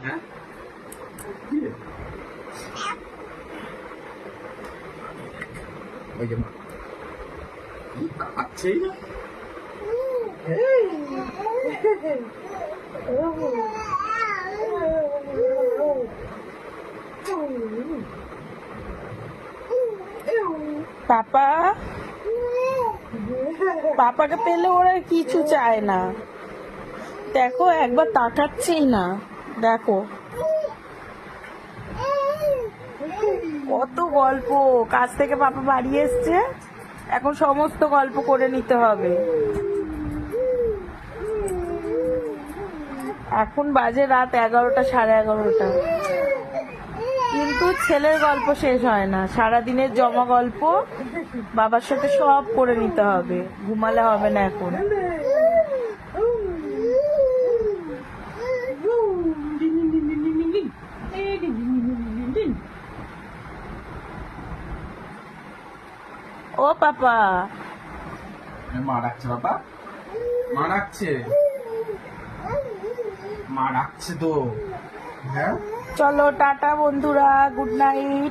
হ্যাঁ ওই যে মা আছেই না পাপা পাপাকে পেলে ওরা কিছু চায় না। দেখো একবার তাকাচ্ছেই না। দেখো কত গল্প, কাজ থেকে পাপা বাড়ি এসছে, এখন সমস্ত গল্প করে নিতে হবে। এখন বাজে রাত 11টা, 11:30। কিন্তু ছেলের গল্প শেষ হয় না, সারাদিনের জমা গল্প বাবার সাথে সব করে নিতে হবে, ঘুমালে হবে না এখন। ও পাপা, মা ডাকছে বাবা, মা ডাকছে, মা ডাকছে তো। হ্যাঁ চলো টাটা বন্ধুরা, গুড নাইট।